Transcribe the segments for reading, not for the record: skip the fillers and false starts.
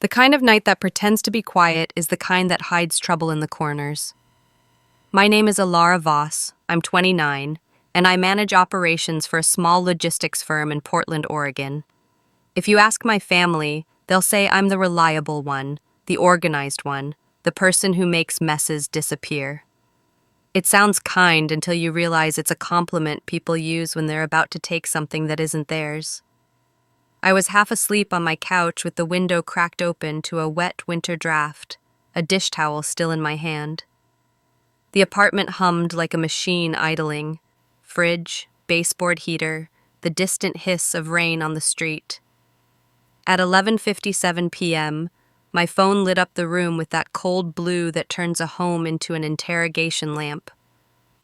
The kind of night that pretends to be quiet is the kind that hides trouble in the corners. My name is Alara Voss, I'm 29, and I manage operations for a small logistics firm in Portland, Oregon. If you ask my family, they'll say I'm the reliable one, the organized one, the person who makes messes disappear. It sounds kind until you realize it's a compliment people use when they're about to take something that isn't theirs. I was half asleep on my couch with the window cracked open to a wet winter draft, a dish towel still in my hand. The apartment hummed like a machine idling. Fridge, baseboard heater, the distant hiss of rain on the street. At 11:57 p.m., my phone lit up the room with that cold blue that turns a home into an interrogation lamp.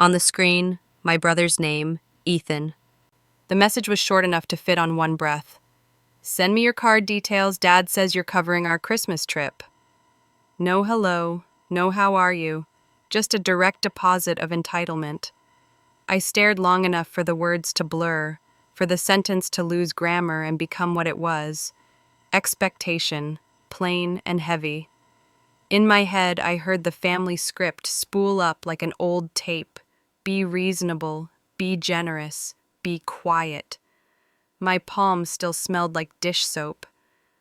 On the screen, my brother's name, Ethan. The message was short enough to fit on one breath. "Send me your card details. Dad says you're covering our Christmas trip." No hello, no how are you, just a direct deposit of entitlement. I stared long enough for the words to blur, for the sentence to lose grammar and become what it was. Expectation, plain and heavy. In my head, I heard the family script spool up like an old tape. Be reasonable, be generous, be quiet. My palm still smelled like dish soap.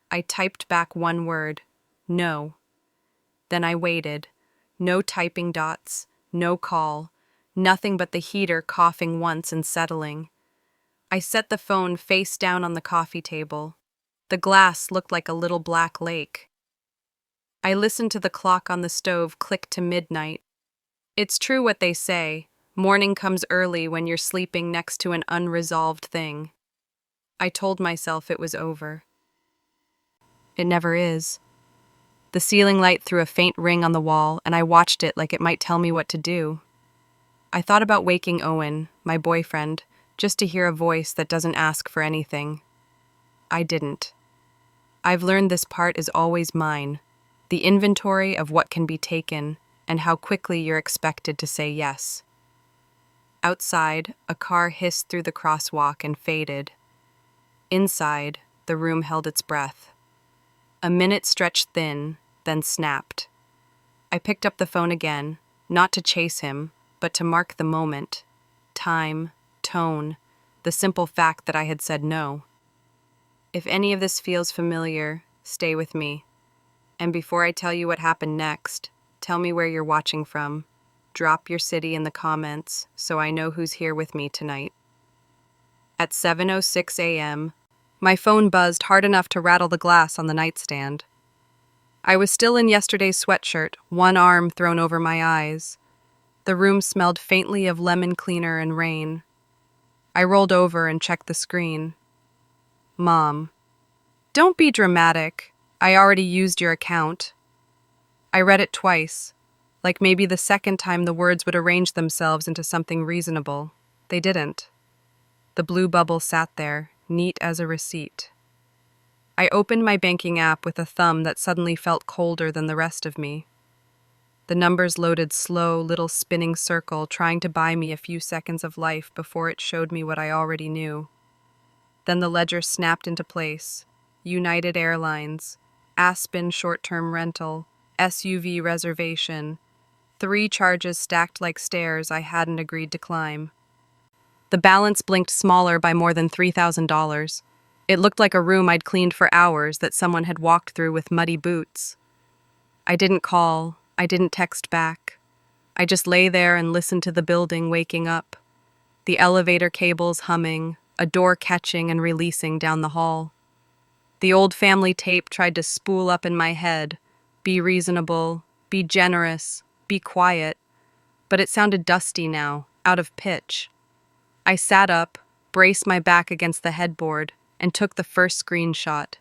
I typed back one word, no. Then I waited. No typing dots, no call, nothing but the heater coughing once and settling. I set the phone face down on the coffee table. The glass looked like a little black lake. I listened to the clock on the stove click to midnight. It's true what they say, morning comes early when you're sleeping next to an unresolved thing. I told myself it was over. It never is. The ceiling light threw a faint ring on the wall, and I watched it like it might tell me what to do. I thought about waking Owen, my boyfriend, just to hear a voice that doesn't ask for anything. I didn't. I've learned this part is always mine, the inventory of what can be taken and how quickly you're expected to say yes. Outside, a car hissed through the crosswalk and faded. Inside, the room held its breath. A minute stretched thin, then snapped. I picked up the phone again, not to chase him, but to mark the moment. Time, tone, the simple fact that I had said no. If any of this feels familiar, stay with me. And before I tell you what happened next, tell me where you're watching from. Drop your city in the comments so I know who's here with me tonight. At 7:06 a.m., my phone buzzed hard enough to rattle the glass on the nightstand. I was still in yesterday's sweatshirt, one arm thrown over my eyes. The room smelled faintly of lemon cleaner and rain. I rolled over and checked the screen. Mom. Don't be dramatic. I already used your account. I read it twice, like maybe the second time the words would arrange themselves into something reasonable. They didn't. The blue bubble sat there, neat as a receipt. I opened my banking app with a thumb that suddenly felt colder than the rest of me. The numbers loaded slow, little spinning circle, trying to buy me a few seconds of life before it showed me what I already knew. Then the ledger snapped into place. United Airlines, Aspen short-term rental, SUV reservation, 3 charges stacked like stairs I hadn't agreed to climb. The balance blinked smaller by more than $3,000. It looked like a room I'd cleaned for hours that someone had walked through with muddy boots. I didn't call, I didn't text back. I just lay there and listened to the building waking up. The elevator cables humming, a door catching and releasing down the hall. The old family tape tried to spool up in my head. Be reasonable, be generous, be quiet. But it sounded dusty now, out of pitch. I sat up, braced my back against the headboard, and took the first screenshot.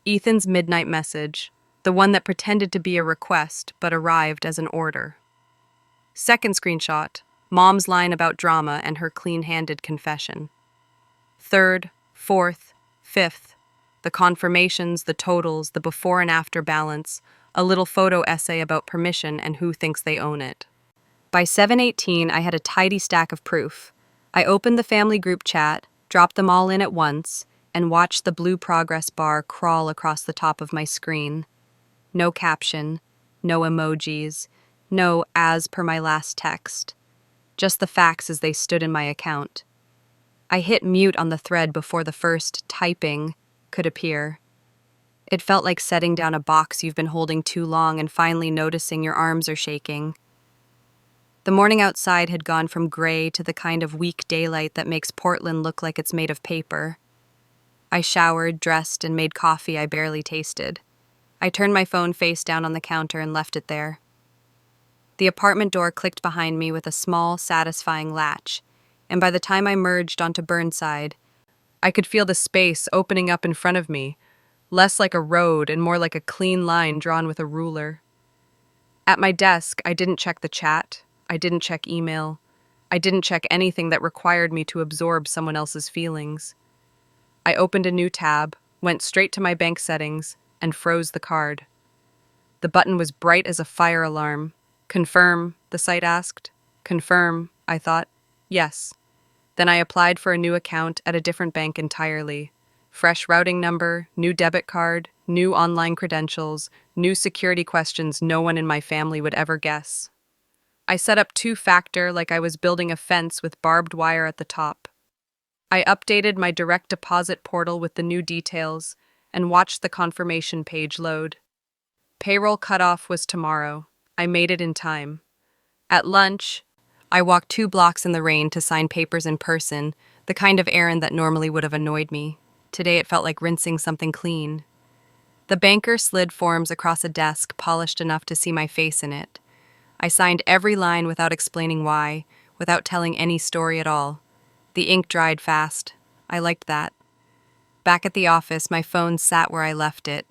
Ethan's midnight message, the one that pretended to be a request but arrived as an order. Second screenshot, Mom's line about drama and her clean-handed confession. Third, fourth, fifth, the confirmations, the totals, the before and after balance, a little photo essay about permission and who thinks they own it. By 7:18, I had a tidy stack of proof. I opened the family group chat, dropped them all in at once, and watched the blue progress bar crawl across the top of my screen. No caption, no emojis, no as per my last text. Just the facts as they stood in my account. I hit mute on the thread before the first typing could appear. It felt like setting down a box you've been holding too long and finally noticing your arms are shaking. The morning outside had gone from gray to the kind of weak daylight that makes Portland look like it's made of paper. I showered, dressed, and made coffee I barely tasted. I turned my phone face down on the counter and left it there. The apartment door clicked behind me with a small, satisfying latch, and by the time I merged onto Burnside, I could feel the space opening up in front of me, less like a road and more like a clean line drawn with a ruler. At my desk, I didn't check the chat. I didn't check email. I didn't check anything that required me to absorb someone else's feelings. I opened a new tab, went straight to my bank settings, and froze the card. The button was bright as a fire alarm. Confirm, the site asked. Confirm, I thought. Yes. Then I applied for a new account at a different bank entirely. Fresh routing number, new debit card, new online credentials, new security questions no one in my family would ever guess. I set up two-factor like I was building a fence with barbed wire at the top. I updated my direct deposit portal with the new details and watched the confirmation page load. Payroll cutoff was tomorrow. I made it in time. At lunch, I walked 2 blocks in the rain to sign papers in person, the kind of errand that normally would have annoyed me. Today it felt like rinsing something clean. The banker slid forms across a desk polished enough to see my face in it. I signed every line without explaining why, without telling any story at all. The ink dried fast. I liked that. Back at the office, my phone sat where I left it.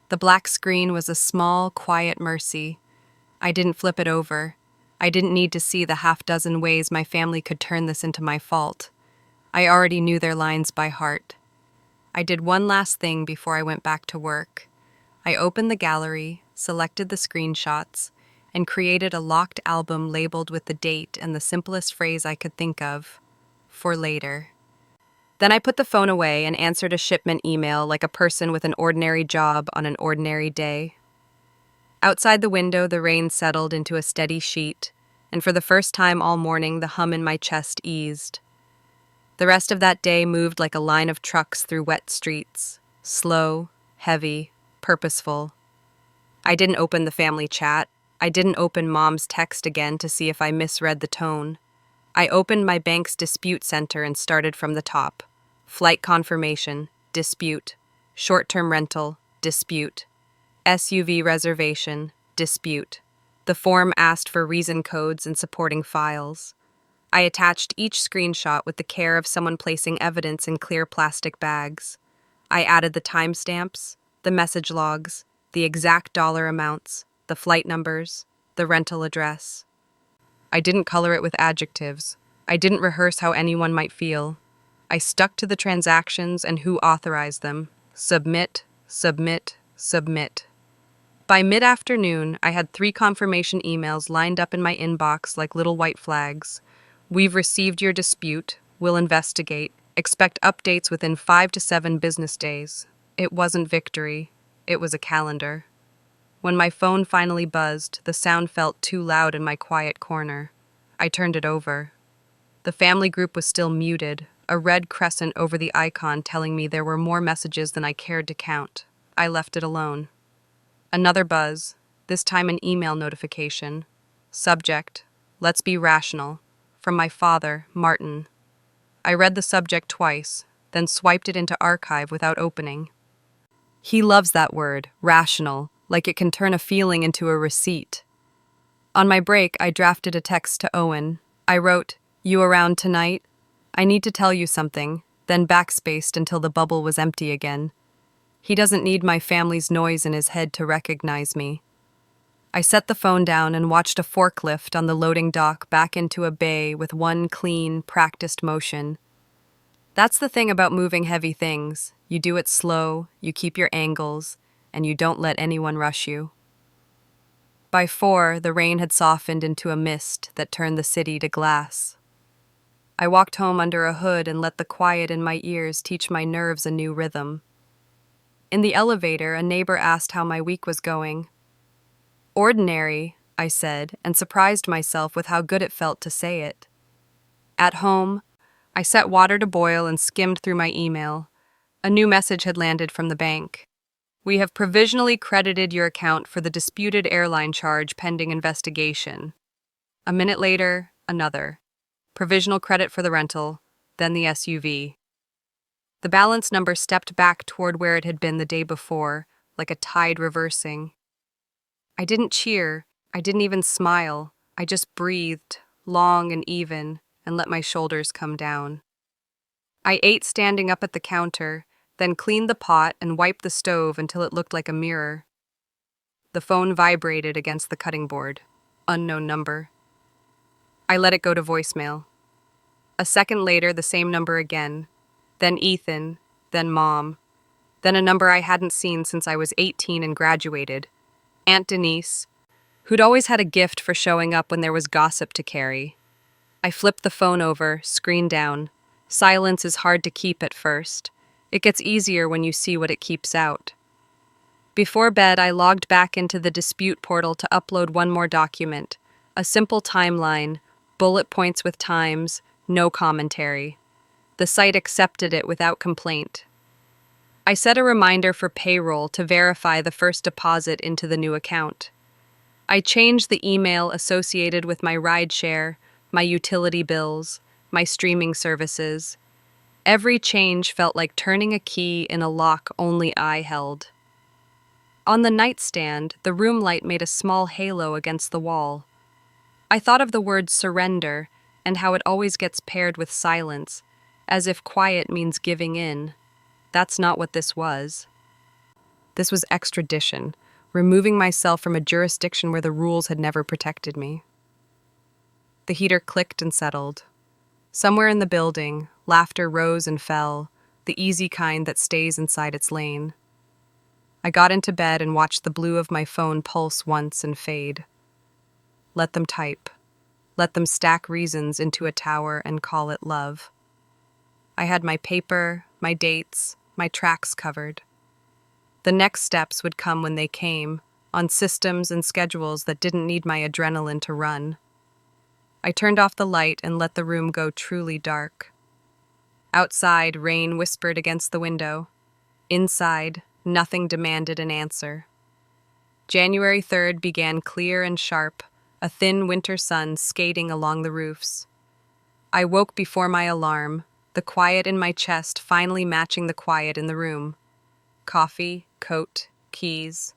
The black screen was a small, quiet mercy. I didn't flip it over. I didn't need to see the half-dozen ways my family could turn this into my fault. I already knew their lines by heart. I did one last thing before I went back to work. I opened the gallery, selected the screenshots, and created a locked album labeled with the date and the simplest phrase I could think of, for later. Then I put the phone away and answered a shipment email like a person with an ordinary job on an ordinary day. Outside the window, the rain settled into a steady sheet, and for the first time all morning, the hum in my chest eased. The rest of that day moved like a line of trucks through wet streets, slow, heavy, purposeful. I didn't open the family chat. I didn't open Mom's text again to see if I misread the tone. I opened my bank's dispute center and started from the top. Flight confirmation, dispute. Short-term rental, dispute. SUV reservation, dispute. The form asked for reason codes and supporting files. I attached each screenshot with the care of someone placing evidence in clear plastic bags. I added the timestamps, the message logs, the exact dollar amounts, the flight numbers, the rental address. I didn't color it with adjectives. I didn't rehearse how anyone might feel. I stuck to the transactions and who authorized them. Submit, submit, submit. By mid-afternoon, I had 3 confirmation emails lined up in my inbox like little white flags. We've received your dispute. We'll investigate. Expect updates within 5 to 7 business days. It wasn't victory. It was a calendar. When my phone finally buzzed, the sound felt too loud in my quiet corner. I turned it over. The family group was still muted, a red crescent over the icon telling me there were more messages than I cared to count. I left it alone. Another buzz, this time an email notification. Subject, let's be rational. From my father, Martin. I read the subject twice, then swiped it into archive without opening. He loves that word, rational, like it can turn a feeling into a receipt. On my break, I drafted a text to Owen. I wrote, "You around tonight? I need to tell you something," then backspaced until the bubble was empty again. He doesn't need my family's noise in his head to recognize me. I set the phone down and watched a forklift on the loading dock back into a bay with one clean, practiced motion. That's the thing about moving heavy things. You do it slow, you keep your angles, and you don't let anyone rush you. By 4, the rain had softened into a mist that turned the city to glass. I walked home under a hood and let the quiet in my ears teach my nerves a new rhythm. In the elevator, a neighbor asked how my week was going. Ordinary, I said, and surprised myself with how good it felt to say it. At home, I set water to boil and skimmed through my email. A new message had landed from the bank. We have provisionally credited your account for the disputed airline charge pending investigation. A minute later, another. Provisional credit for the rental, then the SUV. The balance number stepped back toward where it had been the day before, like a tide reversing. I didn't cheer, I didn't even smile. I just breathed, long and even, and let my shoulders come down. I ate standing up at the counter, then cleaned the pot and wiped the stove until it looked like a mirror. The phone vibrated against the cutting board. Unknown number. I let it go to voicemail. A second later, the same number again. Then Ethan, then Mom. Then a number I hadn't seen since I was 18 and graduated. Aunt Denise, who'd always had a gift for showing up when there was gossip to carry. I flipped the phone over, screen down. Silence is hard to keep at first. It gets easier when you see what it keeps out. Before bed, I logged back into the dispute portal to upload one more document. A simple timeline, bullet points with times, no commentary. The site accepted it without complaint. I set a reminder for payroll to verify the first deposit into the new account. I changed the email associated with my rideshare, my utility bills, my streaming services. Every change felt like turning a key in a lock only I held. On the nightstand, the room light made a small halo against the wall. I thought of the word surrender and how it always gets paired with silence, as if quiet means giving in. That's not what this was. This was extradition, removing myself from a jurisdiction where the rules had never protected me. The heater clicked and settled. Somewhere in the building, laughter rose and fell, the easy kind that stays inside its lane. I got into bed and watched the blue of my phone pulse once and fade. Let them type. Let them stack reasons into a tower and call it love. I had my paper, my dates, my tracks covered. The next steps would come when they came, on systems and schedules that didn't need my adrenaline to run. I turned off the light and let the room go truly dark. Outside, rain whispered against the window. Inside, nothing demanded an answer. January 3rd began clear and sharp, a thin winter sun skating along the roofs. I woke before my alarm, the quiet in my chest finally matching the quiet in the room. Coffee, coat, keys.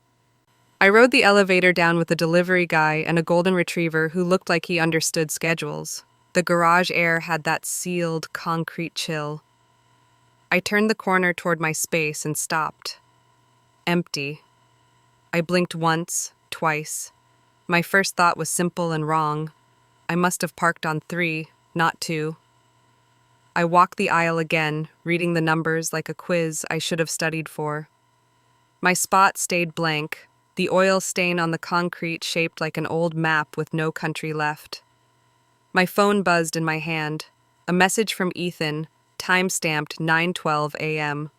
I rode the elevator down with a delivery guy and a golden retriever who looked like he understood schedules. The garage air had that sealed, concrete chill. I turned the corner toward my space and stopped. Empty. I blinked once, twice. My first thought was simple and wrong. I must have parked on 3, not 2. I walked the aisle again, reading the numbers like a quiz I should have studied for. My spot stayed blank, the oil stain on the concrete shaped like an old map with no country left. My phone buzzed in my hand. A message from Ethan, time-stamped 9:12 a.m.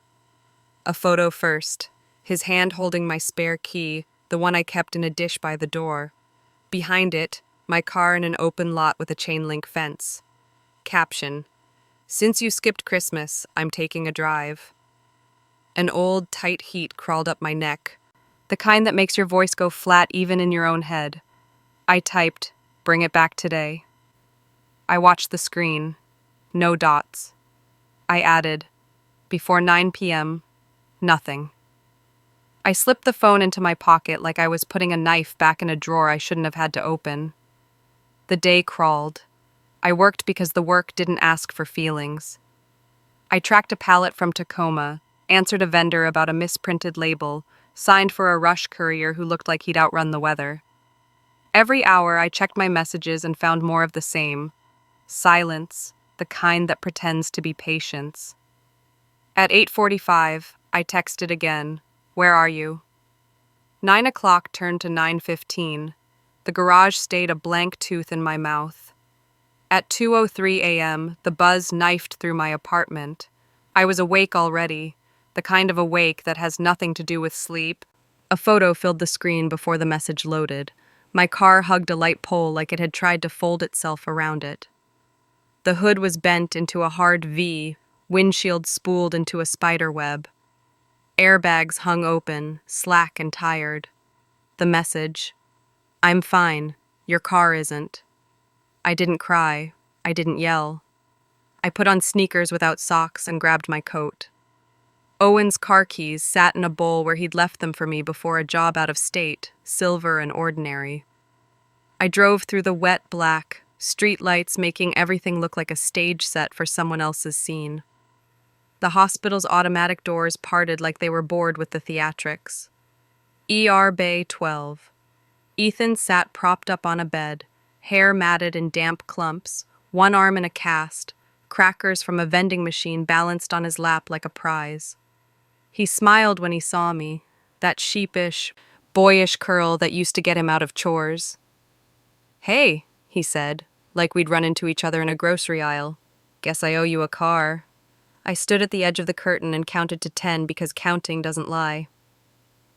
A photo first, his hand holding my spare key, the one I kept in a dish by the door. Behind it, my car in an open lot with a chain-link fence. Caption: "Since you skipped Christmas, I'm taking a drive." An old, tight heat crawled up my neck, the kind that makes your voice go flat even in your own head. I typed, "Bring it back today." I watched the screen. No dots. I added, "Before 9 p.m., nothing." I slipped the phone into my pocket like I was putting a knife back in a drawer I shouldn't have had to open. The day crawled. I worked because the work didn't ask for feelings. I tracked a pallet from Tacoma, answered a vendor about a misprinted label, signed for a rush courier who looked like he'd outrun the weather. Every hour I checked my messages and found more of the same. Silence, the kind that pretends to be patience. At 8:45, I texted again, "Where are you?" 9 o'clock turned to 9:15. The garage stayed a blank tooth in my mouth. At 2:03 a.m., the buzz knifed through my apartment. I was awake already, the kind of awake that has nothing to do with sleep. A photo filled the screen before the message loaded. My car hugged a light pole like it had tried to fold itself around it. The hood was bent into a hard V, windshield spooled into a spider web. Airbags hung open, slack and tired. The message: I'm fine, your car isn't. I didn't cry. I didn't yell. I put on sneakers without socks and grabbed my coat. Owen's car keys sat in a bowl where he'd left them for me before a job out of state, silver and ordinary. I drove through the wet black, street lights making everything look like a stage set for someone else's scene. The hospital's automatic doors parted like they were bored with the theatrics. ER Bay 12. Ethan sat propped up on a bed, hair matted in damp clumps, one arm in a cast, crackers from a vending machine balanced on his lap like a prize. He smiled when he saw me, that sheepish, boyish curl that used to get him out of chores. "Hey," he said, like we'd run into each other in a grocery aisle. "Guess I owe you a car." I stood at the edge of the curtain and counted to 10 because counting doesn't lie.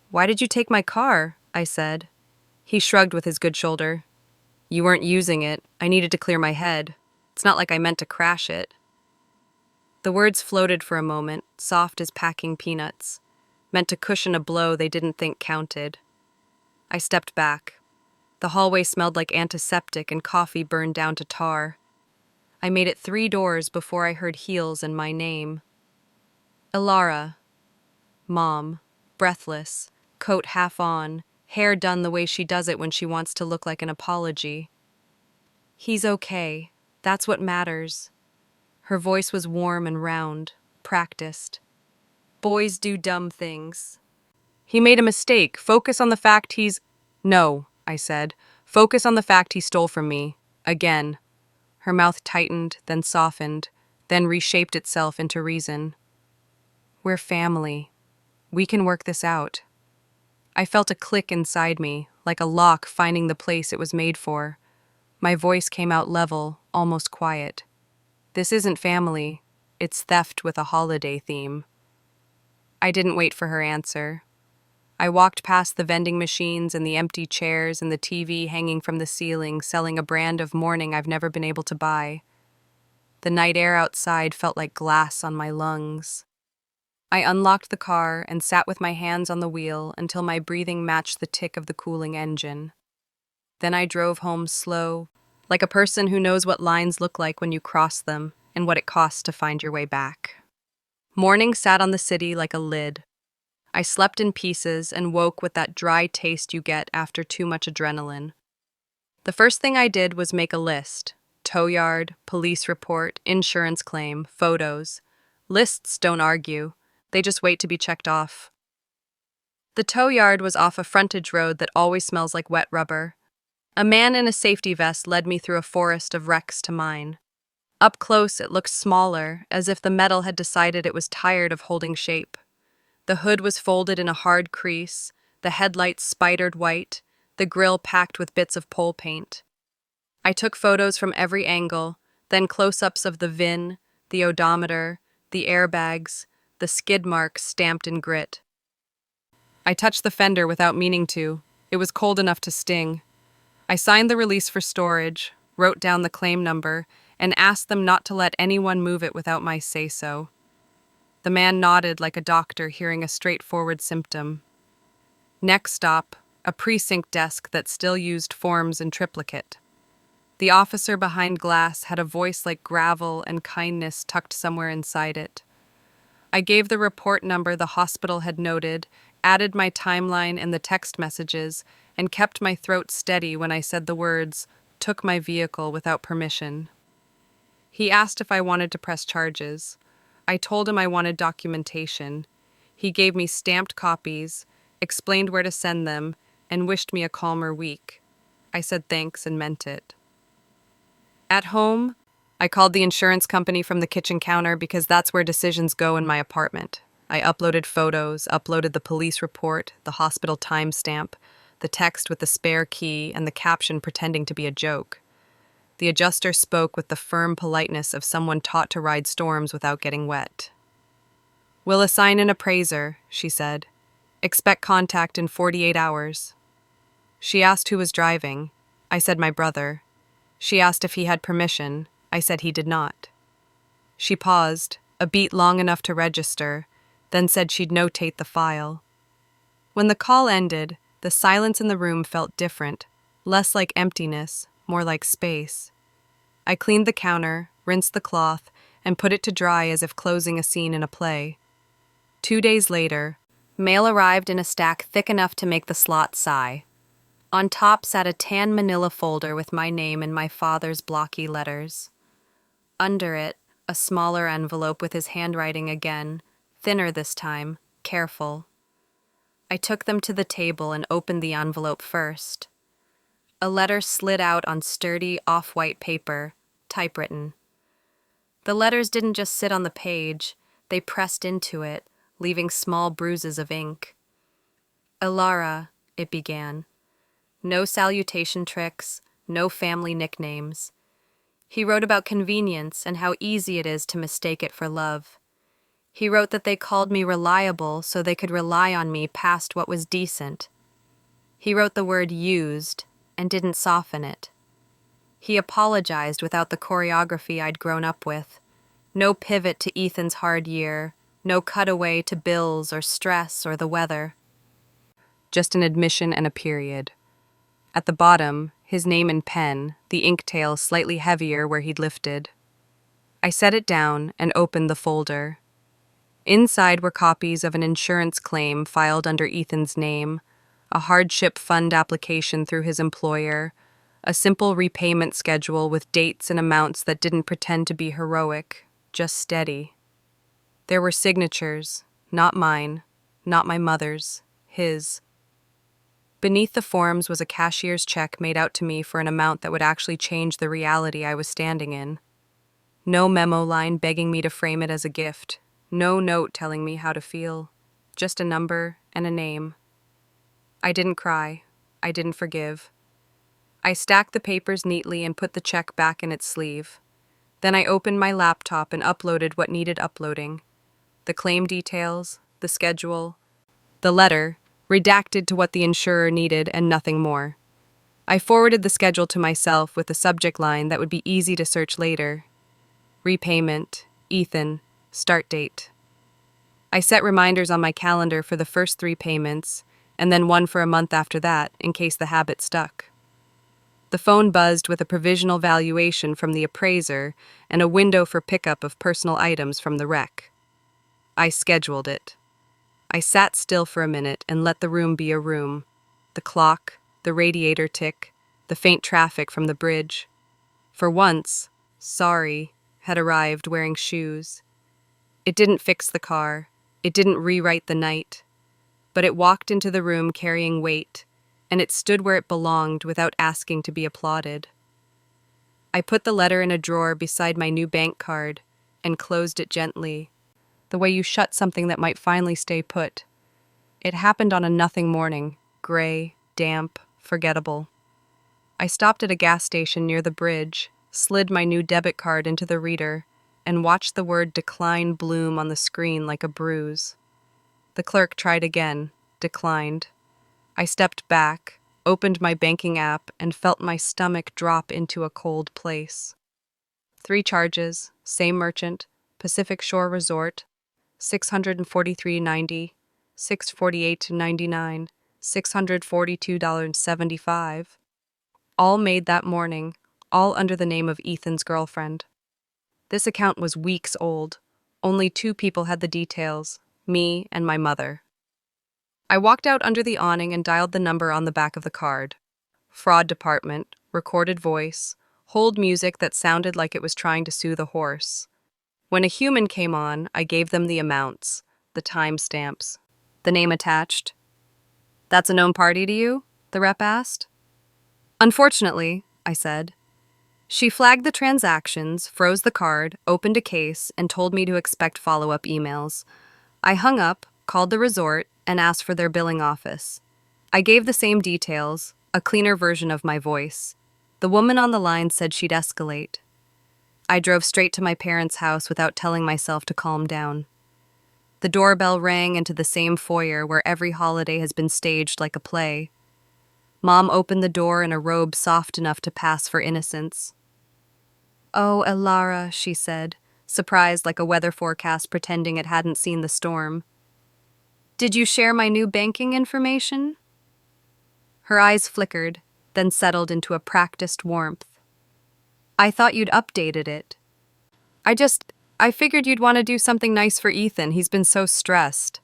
"Why did you take my car?" I said. He shrugged with his good shoulder. "You weren't using it. I needed to clear my head. It's not like I meant to crash it." The words floated for a moment, soft as packing peanuts, meant to cushion a blow they didn't think counted. I stepped back. The hallway smelled like antiseptic and coffee burned down to tar. I made it 3 doors before I heard heels and my name. Ilara. Mom, breathless, coat half on, hair done the way she does it when she wants to look like an apology. "He's okay. That's what matters." Her voice was warm and round, practiced. "Boys do dumb things." "He made a mistake. Focus on the fact he's—" "No," I said. "Focus on the fact he stole from me. Again." Her mouth tightened, then softened, then reshaped itself into reason. "We're family. We can work this out." I felt a click inside me, like a lock finding the place it was made for. My voice came out level, almost quiet. "This isn't family. It's theft with a holiday theme." I didn't wait for her answer. I walked past the vending machines and the empty chairs and the TV hanging from the ceiling, selling a brand of mourning I've never been able to buy. The night air outside felt like glass on my lungs. I unlocked the car and sat with my hands on the wheel until my breathing matched the tick of the cooling engine. Then I drove home slow, like a person who knows what lines look like when you cross them and what it costs to find your way back. Morning sat on the city like a lid. I slept in pieces and woke with that dry taste you get after too much adrenaline. The first thing I did was make a list. Tow yard, police report, insurance claim, photos. Lists don't argue. They just wait to be checked off. The tow yard was off a frontage road that always smells like wet rubber. A man in a safety vest led me through a forest of wrecks to mine. Up close, it looked smaller, as if the metal had decided it was tired of holding shape. The hood was folded in a hard crease, the headlights spidered white, the grille packed with bits of pole paint. I took photos from every angle, then close-ups of the VIN, the odometer, the airbags, the skid marks stamped in grit. I touched the fender without meaning to. It was cold enough to sting. I signed the release for storage, wrote down the claim number, and asked them not to let anyone move it without my say-so. The man nodded like a doctor hearing a straightforward symptom. Next stop, a precinct desk that still used forms in triplicate. The officer behind glass had a voice like gravel and kindness tucked somewhere inside it. I gave the report number the hospital had noted, added my timeline and the text messages, and kept my throat steady when I said the words, "took my vehicle without permission." He asked if I wanted to press charges. I told him I wanted documentation. He gave me stamped copies, explained where to send them, and wished me a calmer week. I said thanks and meant it. At home, I called the insurance company from the kitchen counter because that's where decisions go in my apartment. I uploaded photos, uploaded the police report, the hospital timestamp, the text with the spare key, and the caption pretending to be a joke. The adjuster spoke with the firm politeness of someone taught to ride storms without getting wet. "We'll assign an appraiser," she said. "Expect contact in 48 hours. She asked who was driving. I said my brother. She asked if he had permission. I said he did not. She paused, a beat long enough to register, then said she'd notate the file. When the call ended, the silence in the room felt different, less like emptiness, more like space. I cleaned the counter, rinsed the cloth, and put it to dry as if closing a scene in a play. 2 days later, mail arrived in a stack thick enough to make the slot sigh. On top sat a tan manila folder with my name in my father's blocky letters. Under it, a smaller envelope with his handwriting again, thinner this time, careful. I took them to the table and opened the envelope first. A letter slid out on sturdy, off-white paper, typewritten. The letters didn't just sit on the page, they pressed into it, leaving small bruises of ink. "Elara," it began. No salutation tricks, no family nicknames. He wrote about convenience and how easy it is to mistake it for love. He wrote that they called me reliable so they could rely on me past what was decent. He wrote the word used and didn't soften it. He apologized without the choreography I'd grown up with. No pivot to Ethan's hard year, no cutaway to bills or stress or the weather. Just an admission and a period. At the bottom, his name in pen, the ink tail slightly heavier where he'd lifted. I set it down and opened the folder. Inside were copies of an insurance claim filed under Ethan's name, a hardship fund application through his employer, a simple repayment schedule with dates and amounts that didn't pretend to be heroic, just steady. There were signatures, not mine, not my mother's, his. Beneath the forms was a cashier's check made out to me for an amount that would actually change the reality I was standing in. No memo line begging me to frame it as a gift. No note telling me how to feel. Just a number and a name. I didn't cry. I didn't forgive. I stacked the papers neatly and put the check back in its sleeve. Then I opened my laptop and uploaded what needed uploading. The claim details, the schedule, the letter, redacted to what the insurer needed and nothing more. I forwarded the schedule to myself with a subject line that would be easy to search later. Repayment, Ethan, start date. I set reminders on my calendar for the first 3 payments, and then one for a month after that, in case the habit stuck. The phone buzzed with a provisional valuation from the appraiser and a window for pickup of personal items from the wreck. I scheduled it. I sat still for a minute and let the room be a room. The clock, the radiator tick, the faint traffic from the bridge. For once, Sorry had arrived wearing shoes. It didn't fix the car. It didn't rewrite the night. But it walked into the room carrying weight, and it stood where it belonged without asking to be applauded. I put the letter in a drawer beside my new bank card and closed it gently, the way you shut something that might finally stay put. It happened on a nothing morning, gray, damp, forgettable. I stopped at a gas station near the bridge, slid my new debit card into the reader, and watched the word decline bloom on the screen like a bruise. The clerk tried again, declined. I stepped back, opened my banking app, and felt my stomach drop into a cold place. 3 charges, same merchant, Pacific Shore Resort, $643.90, $648.99, $642.75. All made that morning, all under the name of Ethan's girlfriend. This account was weeks old. Only 2 people had the details, me and my mother. I walked out under the awning and dialed the number on the back of the card. Fraud department, recorded voice, hold music that sounded like it was trying to soothe a horse. When a human came on, I gave them the amounts, the timestamps, the name attached. "That's a known party to you?" the rep asked. "Unfortunately," I said. She flagged the transactions, froze the card, opened a case, and told me to expect follow-up emails. I hung up, called the resort, and asked for their billing office. I gave the same details, a cleaner version of my voice. The woman on the line said she'd escalate. I drove straight to my parents' house without telling myself to calm down. The doorbell rang into the same foyer where every holiday has been staged like a play. Mom opened the door in a robe soft enough to pass for innocence. "Oh, Elara," she said, surprised like a weather forecast pretending it hadn't seen the storm. "Did you share my new banking information?" Her eyes flickered, then settled into a practiced warmth. "I thought you'd updated it. I figured you'd want to do something nice for Ethan. He's been so stressed."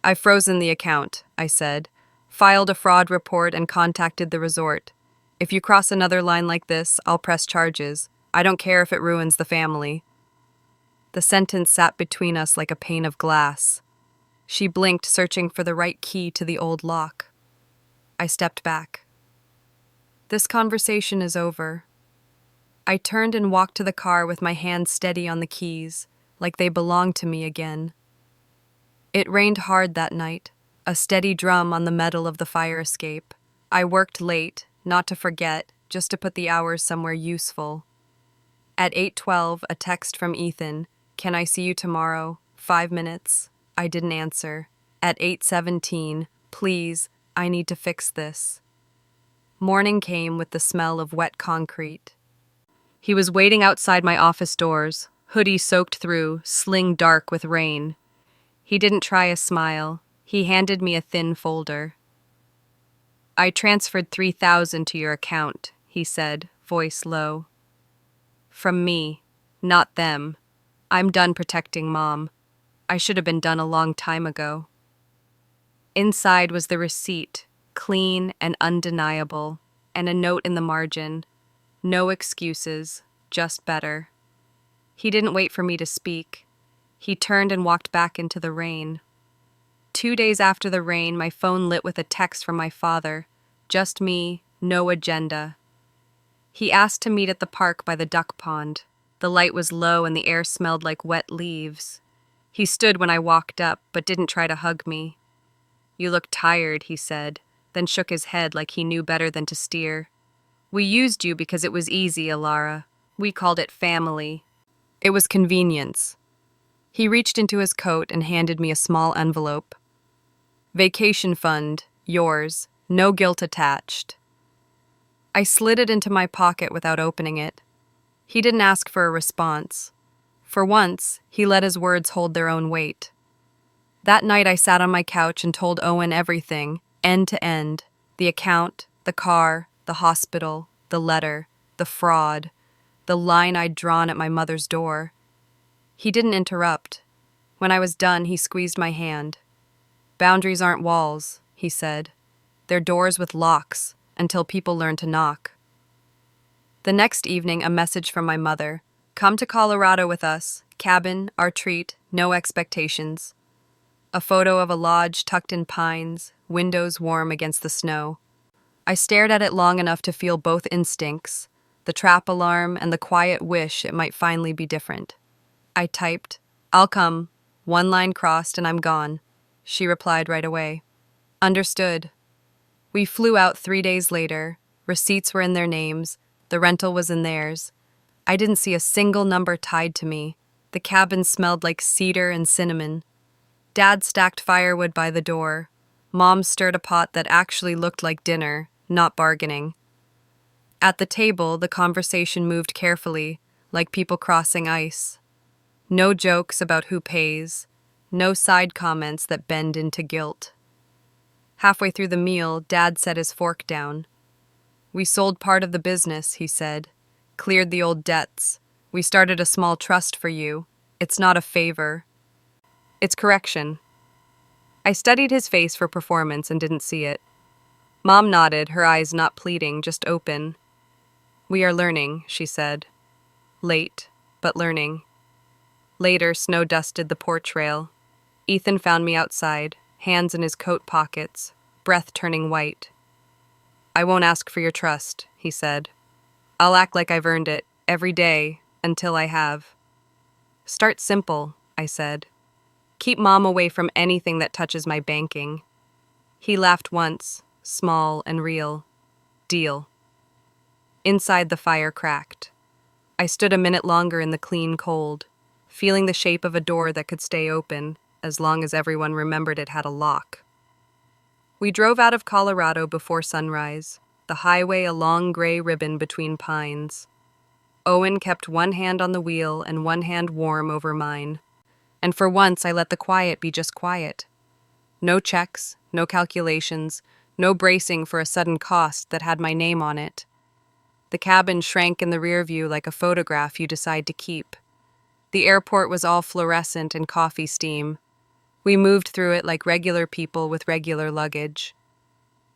"I've frozen the account," I said, filed a fraud report and contacted the resort. "If you cross another line like this, I'll press charges. I don't care if it ruins the family." The sentence sat between us like a pane of glass. She blinked, searching for the right key to the old lock. I stepped back. "This conversation is over." I turned and walked to the car with my hand steady on the keys, like they belonged to me again. It rained hard that night, a steady drum on the metal of the fire escape. I worked late, not to forget, just to put the hours somewhere useful. At 8:12, a text from Ethan, "Can I see you tomorrow? 5 minutes." I didn't answer. At 8:17, "Please, I need to fix this." Morning came with the smell of wet concrete. He was waiting outside my office doors, hoodie soaked through, sling dark with rain. He didn't try a smile. He handed me a thin folder. "I transferred 3,000 to your account," he said, voice low. "From me, not them. I'm done protecting Mom. I should have been done a long time ago." Inside was the receipt, clean and undeniable, and a note in the margin. No excuses, just better. He didn't wait for me to speak. He turned and walked back into the rain. 2 days after the rain, my phone lit with a text from my father. Just me, no agenda. He asked to meet at the park by the duck pond. The light was low and the air smelled like wet leaves. He stood when I walked up, but didn't try to hug me. "You look tired," he said, then shook his head like he knew better than to steer. "We used you because it was easy, Elara. We called it family. It was convenience." He reached into his coat and handed me a small envelope. "Vacation fund, yours, no guilt attached." I slid it into my pocket without opening it. He didn't ask for a response. For once, he let his words hold their own weight. That night I sat on my couch and told Owen everything, end to end. The account, the car, the hospital, the letter, the fraud, the line I'd drawn at my mother's door. He didn't interrupt. When I was done, he squeezed my hand. "Boundaries aren't walls," he said. "They're doors with locks, until people learn to knock." The next evening, a message from my mother. "Come to Colorado with us. Cabin, our treat, no expectations." A photo of a lodge tucked in pines, windows warm against the snow. I stared at it long enough to feel both instincts, the trap alarm and the quiet wish it might finally be different. I typed, "I'll come." One line crossed and I'm gone. She replied right away. "Understood." We flew out 3 days later. Receipts were in their names. The rental was in theirs. I didn't see a single number tied to me. The cabin smelled like cedar and cinnamon. Dad stacked firewood by the door. Mom stirred a pot that actually looked like dinner, not bargaining. At the table, the conversation moved carefully, like people crossing ice. No jokes about who pays. No side comments that bend into guilt. Halfway through the meal, Dad set his fork down. "We sold part of the business," he said. "Cleared the old debts. We started a small trust for you. It's not a favor. It's correction." I studied his face for performance and didn't see it. Mom nodded, her eyes not pleading, just open. "We are learning," she said. Late, but learning. Later, snow dusted the porch rail. Ethan found me outside, hands in his coat pockets, breath turning white. "I won't ask for your trust," he said. "I'll act like I've earned it, every day, until I have." "Start simple," I said. "Keep Mom away from anything that touches my banking." He laughed once, small and real. "Deal." Inside, the fire cracked. I stood a minute longer in the clean cold, feeling the shape of a door that could stay open as long as everyone remembered it had a lock. We drove out of Colorado before sunrise, the highway a long gray ribbon between pines. Owen kept one hand on the wheel and one hand warm over mine. And for once, I let the quiet be just quiet. No checks, no calculations, no bracing for a sudden cost that had my name on it. The cabin shrank in the rear view like a photograph you decide to keep. The airport was all fluorescent and coffee steam. We moved through it like regular people with regular luggage.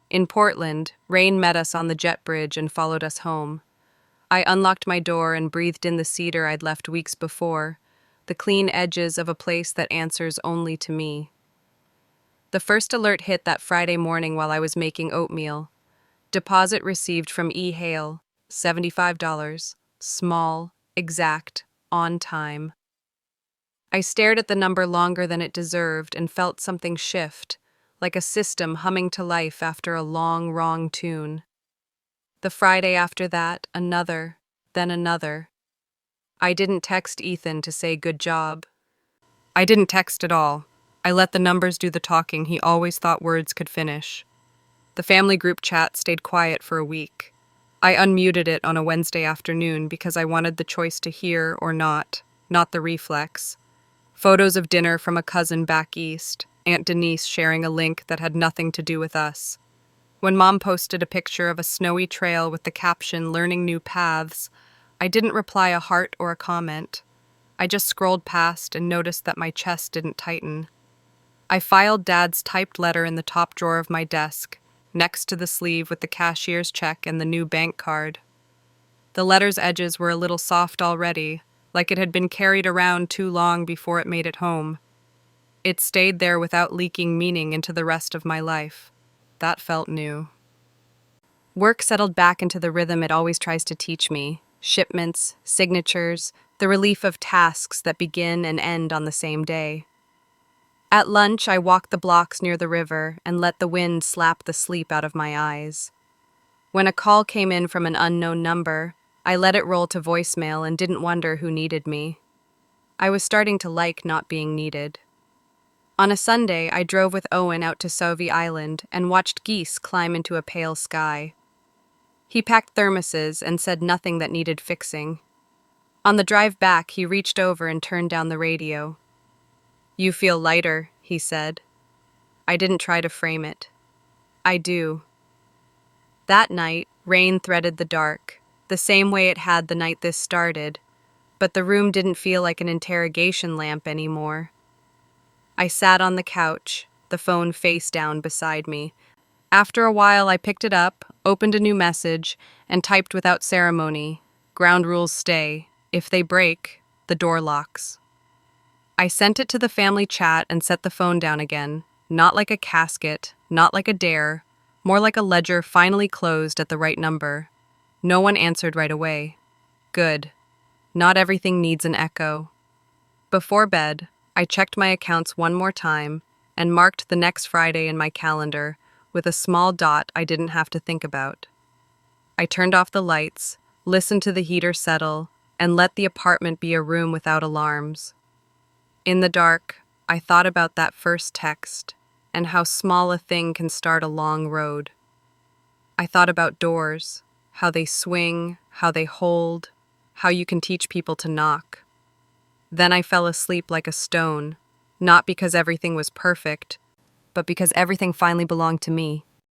In Portland, rain met us on the jet bridge and followed us home. I unlocked my door and breathed in the cedar I'd left weeks before, the clean edges of a place that answers only to me. The first alert hit that Friday morning while I was making oatmeal. Deposit received from E-Hail, $75. Small, exact, on time. I stared at the number longer than it deserved and felt something shift, like a system humming to life after a long, wrong tune. The Friday after that, another, then another. I didn't text Ethan to say good job. I didn't text at all. I let the numbers do the talking he always thought words could finish. The family group chat stayed quiet for a week. I unmuted it on a Wednesday afternoon because I wanted the choice to hear or not the reflex. Photos of dinner from a cousin back east, Aunt Denise sharing a link that had nothing to do with us. When Mom posted a picture of a snowy trail with the caption, "Learning New Paths," I didn't reply a heart or a comment. I just scrolled past and noticed that my chest didn't tighten. I filed Dad's typed letter in the top drawer of my desk, next to the sleeve with the cashier's check and the new bank card. The letter's edges were a little soft already, like it had been carried around too long before it made it home. It stayed there without leaking meaning into the rest of my life. That felt new. Work settled back into the rhythm it always tries to teach me. Shipments, signatures, the relief of tasks that begin and end on the same day. At lunch, I walked the blocks near the river and let the wind slap the sleep out of my eyes. When a call came in from an unknown number, I let it roll to voicemail and didn't wonder who needed me. I was starting to like not being needed. On a Sunday, I drove with Owen out to Sauvie Island and watched geese climb into a pale sky. He packed thermoses and said nothing that needed fixing. On the drive back, he reached over and turned down the radio. "You feel lighter," he said. I didn't try to frame it. I do. That night, rain threaded the dark, the same way it had the night this started, but the room didn't feel like an interrogation lamp anymore. I sat on the couch, the phone face down beside me. After a while, I picked it up, opened a new message, and typed without ceremony, "Ground rules stay. If they break, the door locks." I sent it to the family chat and set the phone down again, not like a casket, not like a dare, more like a ledger finally closed at the right number. No one answered right away. Good. Not everything needs an echo. Before bed, I checked my accounts one more time and marked the next Friday in my calendar with a small dot I didn't have to think about. I turned off the lights, listened to the heater settle, and let the apartment be a room without alarms. In the dark, I thought about that first text and how small a thing can start a long road. I thought about doors, how they swing, how they hold, how you can teach people to knock. Then I fell asleep like a stone, not because everything was perfect, but because everything finally belonged to me.